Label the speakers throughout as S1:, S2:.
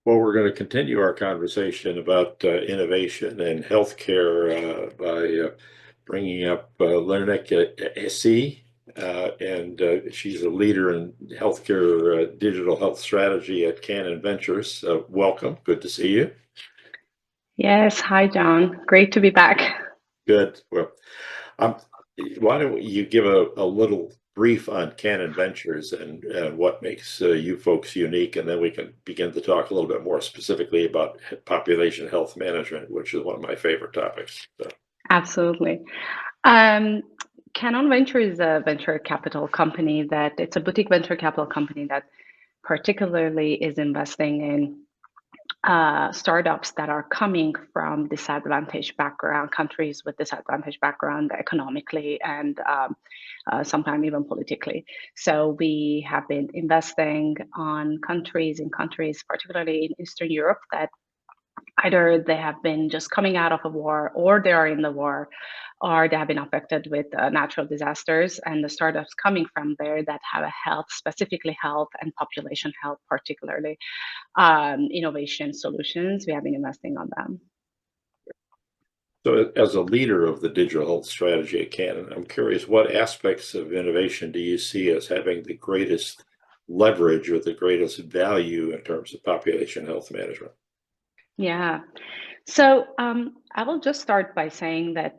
S1: Well, we're going to continue our conversation about innovation and healthcare by bringing up Lernik Essayei, and she's a leader in healthcare digital health strategy at Kanon Ventures. Welcome. Good to see you.
S2: Yes, hi John. Great to be back.
S1: Good. Well, um, why don't you give a little brief on Canon Ventures and what makes you folks unique, and then we can begin to talk a little bit more specifically about population health management, which is one of my favorite topics. So,
S2: Absolutely. Um, Kanon Ventures is a venture capital company that it's a boutique venture capital company that particularly is investing in startups that are coming from disadvantaged background, countries with disadvantaged background economically and sometimes even politically. So we have been investing on countries, particularly in Eastern Europe, that either they have been just coming out of a war or they are in the war or they have been affected with natural disasters, and the startups coming from there that have a health, specifically health and population health, particularly innovation solutions, we have been investing on them.
S1: so as a leader of the digital health strategy at Canon, I'm curious, what aspects of innovation do you see as having the greatest leverage or the greatest value in terms of population health management?
S2: Yeah. So I will just start by saying that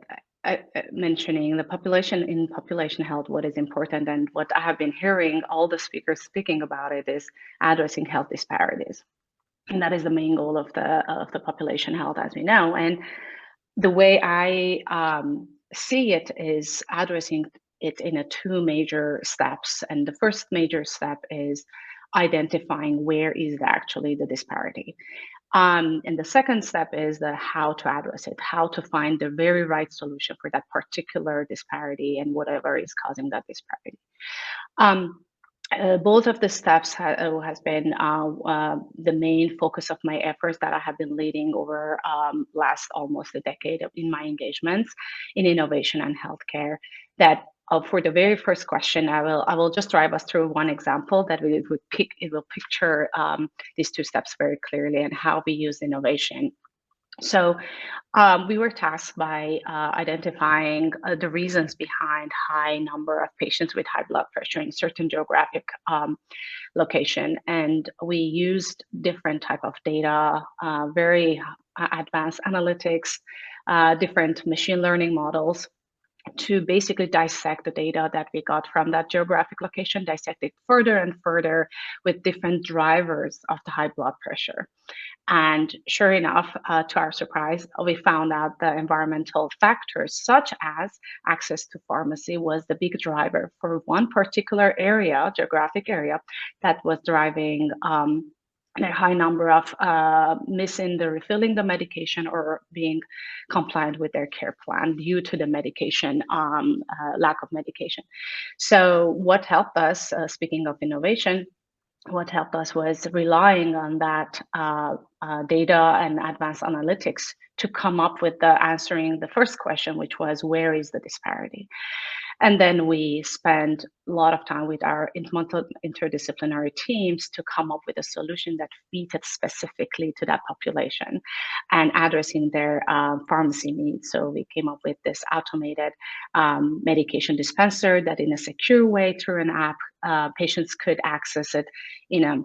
S2: mentioning the population in population health, what is important and what I have been hearing all the speakers speaking about it is addressing health disparities. And that is the main goal of the population health, as we know. And the way I see it is addressing it in a two major steps. And the first major step is identifying where is actually the disparity. And the second step is the how to address it, how to find the very right solution for that particular disparity and whatever is causing that disparity. Um, both of the steps has been the main focus of my efforts that I have been leading over last almost a decade in my engagements in innovation and healthcare. That for the very first question, I will just drive us through one example that it will picture these two steps very clearly and how we use innovation. So we were tasked by identifying the reasons behind high number of patients with high blood pressure in certain geographic location, and we used different type of data, very advanced analytics, different machine learning models to basically dissect the data that we got from that geographic location, dissect it further and further with different drivers of the high blood pressure. And sure enough, to our surprise, we found out the environmental factors, such as access to pharmacy, was the big driver for one particular area, geographic area, that was driving a high number of missing the refilling the medication or being compliant with their care plan due to the medication lack of medication. So what helped us, speaking of innovation, what helped us was relying on that data and advanced analytics to come up with the answering the first question, which was where is the disparity? And then we spend a lot of time with our interdisciplinary teams to come up with a solution that fitted specifically to that population and addressing their pharmacy needs. So we came up with this automated medication dispenser that in a secure way through an app, patients could access it in a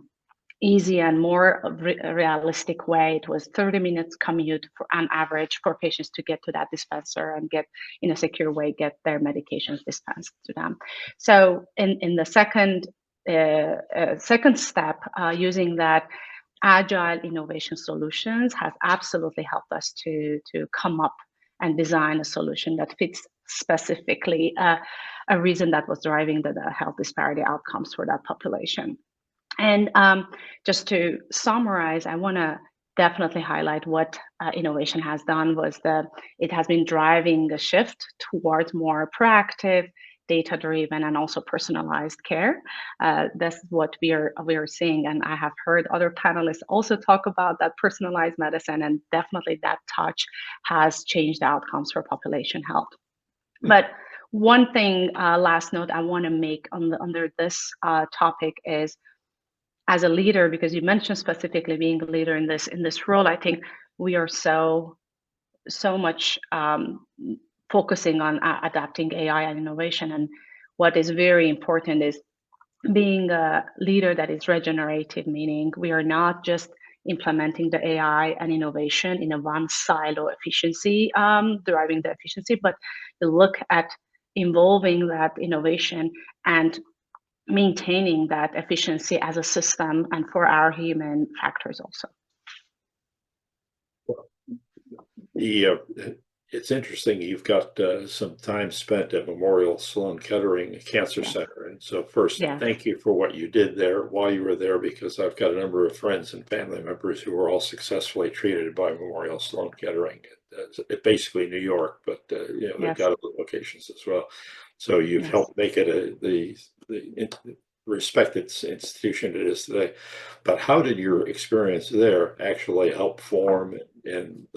S2: easy and more realistic way. It was 30 minutes commute for, on average for patients to get to that dispenser and get in a secure way, get their medications dispensed to them. So in the second step, using that agile innovation solutions has absolutely helped us to come up and design a solution that fits specifically a reason that was driving the health disparity outcomes for that population. And just to summarize, I want to definitely highlight what innovation has done was it has been driving a shift towards more proactive, data-driven, and also personalized care. That's what we are seeing, and I have heard other panelists also talk about that personalized medicine, and definitely that touch has changed the outcomes for population health. But one thing, last note I want to make under this topic is as a leader, because you mentioned specifically being a leader in this role, I think we are so much focusing on adapting AI and innovation. And what is very important is being a leader that is regenerative, meaning we are not just implementing the AI and innovation in a one silo efficiency, deriving the efficiency, but you look at involving that innovation and maintaining that efficiency as a system and for our human factors also.
S1: It's interesting. You've got some time spent at Memorial Sloan Kettering Cancer
S2: Yes.
S1: Center. And so first,
S2: Yes.
S1: thank you for what you did there while you were there, because I've got a number of friends and family members who were all successfully treated by Memorial Sloan Kettering. Basically New York, but they've
S2: Yes.
S1: got other locations as well. So you've
S2: Yes.
S1: helped make it the respected institution it is today. But how did your experience there actually help form and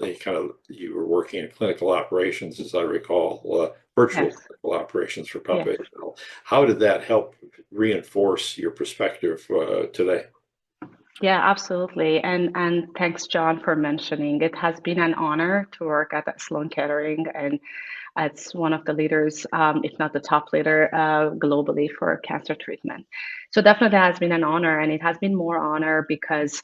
S1: you were working in clinical operations, as I recall, virtual
S2: Yes.
S1: clinical operations for
S2: Yes.
S1: population health. How did that help reinforce your perspective today?
S2: Yeah, absolutely. And thanks, John, for mentioning. It has been an honor to work at Sloan Kettering, and it's one of the leaders, if not the top leader, globally for cancer treatment. So definitely has been an honor, and it has been more honor because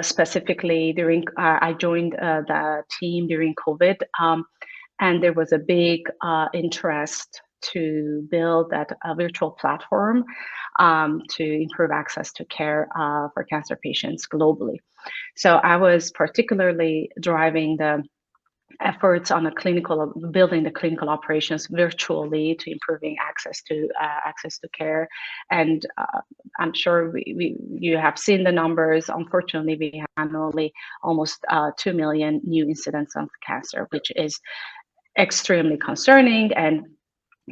S2: specifically during I joined the team during COVID, and there was a big interest to build that virtual platform to improve access to care for cancer patients globally. So I was particularly driving the efforts on building the clinical operations virtually to improving access to care. And I'm sure you have seen the numbers. Unfortunately, we have annually almost 2 million new incidents of cancer, which is extremely concerning. And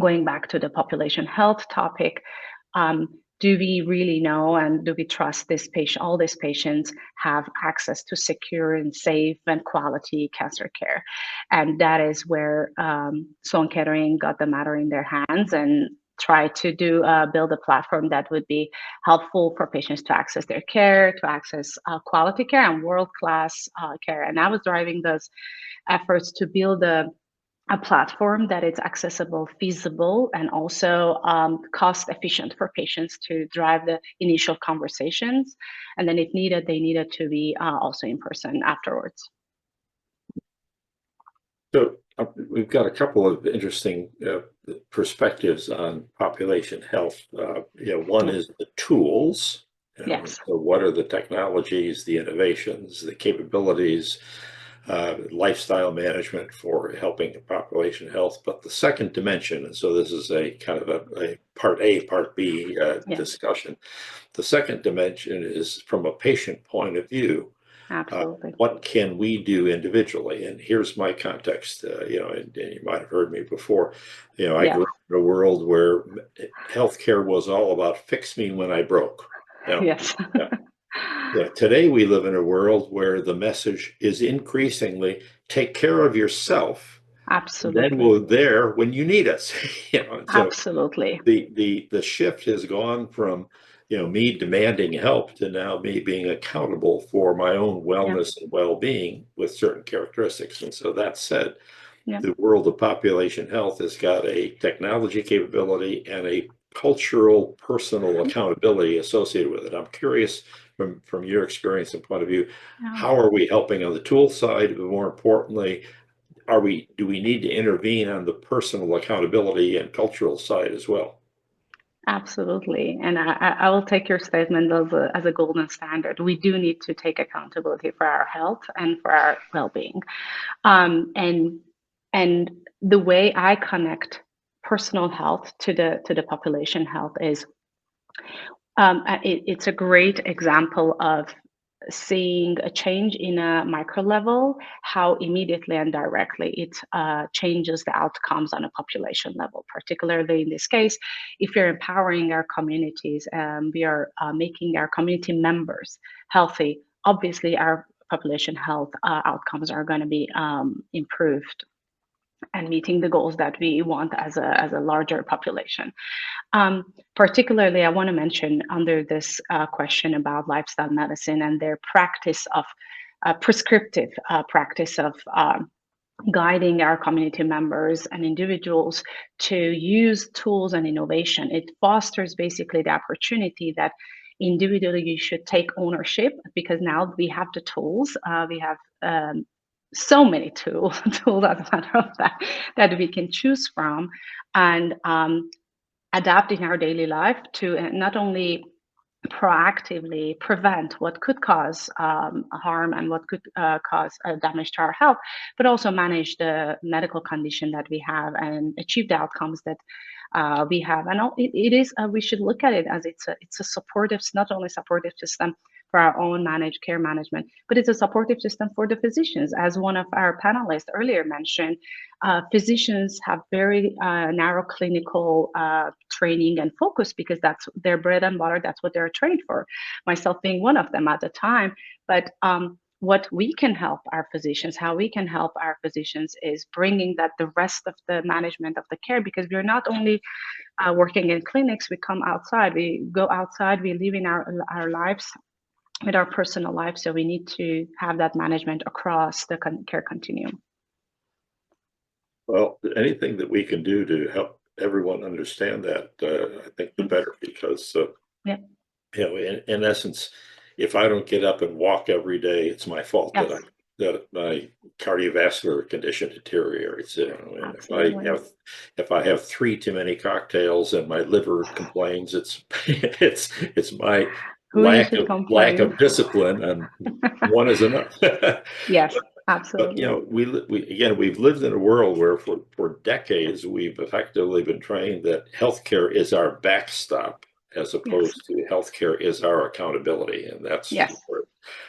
S2: going back to the population health topic, do we really know and do we trust all these patients have access to secure and safe and quality cancer care? And that is where Sloan Kettering got the matter in their hands and tried to build a platform that would be helpful for patients to access their care, to access quality care and world-class care. And I was driving those efforts to build a platform that is accessible, feasible, and also cost efficient for patients to drive the initial conversations. And then if needed, they needed to be also in person afterwards.
S1: So we've got a couple of interesting perspectives on population health. One is the tools.
S2: Yes.
S1: So what are the technologies, the innovations, the capabilities, lifestyle management for helping population health? But the second dimension, and so this is a kind of a part A, part B discussion. The second dimension is from a patient point of view.
S2: Absolutely.
S1: What can we do individually? And here's my context. And you might have heard me before. I grew up in a world where healthcare was all about fix me when I broke.
S2: Yes.
S1: Today we live in a world where the message is increasingly take care of yourself.
S2: Absolutely.
S1: And then we're there when you need us. So
S2: absolutely.
S1: The shift has gone from me demanding help to now me being accountable for my own wellness and well-being with certain characteristics. And so that said, the world of population health has got a technology capability and a cultural, personal accountability associated with it. I'm curious from your experience and point of view, how are we helping on the tool side? But more importantly, do we need to intervene on the personal accountability and cultural side as well?
S2: Absolutely. And I will take your statement as a golden standard. We do need to take accountability for our health and for our well-being. And the way I connect personal health to the population health is it's a great example of seeing a change in a micro level, how immediately and directly it changes the outcomes on a population level. Particularly in this case, if you're empowering our communities, we are making our community members healthy, obviously our population health outcomes are going to be improved. and meeting the goals that we want as a larger population. Particularly, I want to mention under this question about lifestyle medicine and their practice of prescriptive practice of guiding our community members and individuals to use tools and innovation. It fosters basically the opportunity that individually you should take ownership, because now we have the tools. We have so many tools, as a matter of fact, that we can choose from, and adapt in our daily life to not only proactively prevent what could cause harm and what could cause damage to our health, but also manage the medical condition that we have and achieve the outcomes that we have. And it is we should look at it as it's a supportive, not only supportive system for our own managed care management, but it's a supportive system for the physicians. As one of our panelists earlier mentioned, physicians have very narrow clinical training and focus, because that's their bread and butter, that's what they're trained for, myself being one of them at the time. But what we can help our physicians, how we can help our physicians, is bringing that the rest of the management of the care, because we're not only working in clinics, we come outside, we go outside, we live in our lives, with our personal life. So we need to have that management across the care continuum.
S1: Well, anything that we can do to help everyone understand that, I think the better, because
S2: Yeah.
S1: you know, in essence, if I don't get up and walk every day, it's my fault
S2: Yes.
S1: that my cardiovascular condition deteriorates. You know, and
S2: Absolutely.
S1: if I have 3 too many cocktails and my liver complains, it's it's my
S2: Who you
S1: lack
S2: should
S1: lack
S2: complain.
S1: of discipline, and one is enough.
S2: Yes,
S1: But you
S2: absolutely.
S1: know, we've lived in a world where for decades we've effectively been trained that healthcare is our backstop, as
S2: Yes.
S1: opposed to healthcare is our accountability, and that's
S2: Yes.
S1: where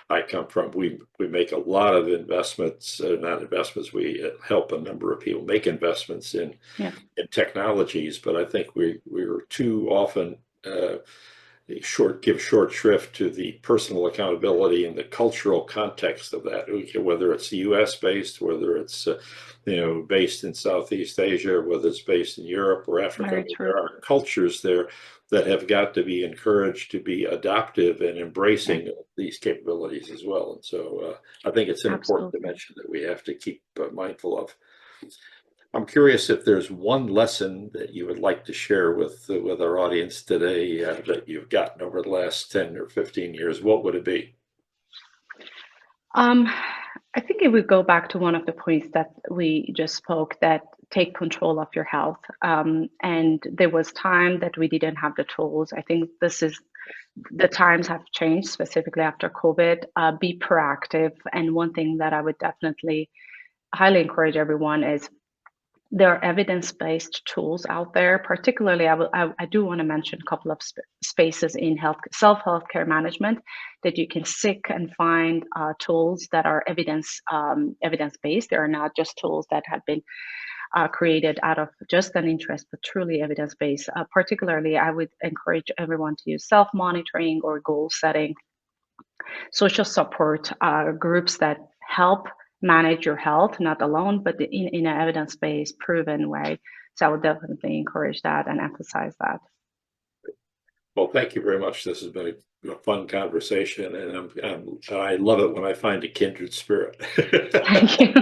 S1: I come from. We make a lot of investments, not investments. We help a number of people make investments
S2: Yeah.
S1: in technologies, but I think we're too often give short shrift to the personal accountability and the cultural context of that. Whether it's U.S. based, whether it's based in Southeast Asia, whether it's based in Europe or Africa,
S2: Very true.
S1: there are cultures there that have got to be encouraged to be adaptive and
S2: Yeah.
S1: embracing these capabilities as well. And so I think it's an important
S2: Absolutely.
S1: dimension that we have to keep mindful of. I'm curious if there's one lesson that you would like to share with our audience today that you've gotten over the last 10 or 15 years. What would it be?
S2: I think it would go back to one of the points that we just spoke, that take control of your health. And there was time that we didn't have the tools. I think the times have changed, specifically after COVID. Be proactive. And one thing that I would definitely highly encourage everyone is, there are evidence-based tools out there. Particularly, I do want to mention a couple of spaces in self-healthcare management, that you can seek and find tools that are evidence-based. They are not just tools that have been created out of just an interest, but truly evidence-based. Particularly, I would encourage everyone to use self-monitoring or goal setting, social support groups that help manage your health, not alone, but in an evidence-based, proven way. So I would definitely encourage that and emphasize that.
S1: Well, thank you very much. This has been a fun conversation, and I love it when I find a kindred spirit.
S2: Thank you.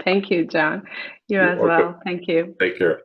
S2: Thank you, John. You
S1: You're
S2: as
S1: welcome.
S2: well. Thank you.
S1: Take care.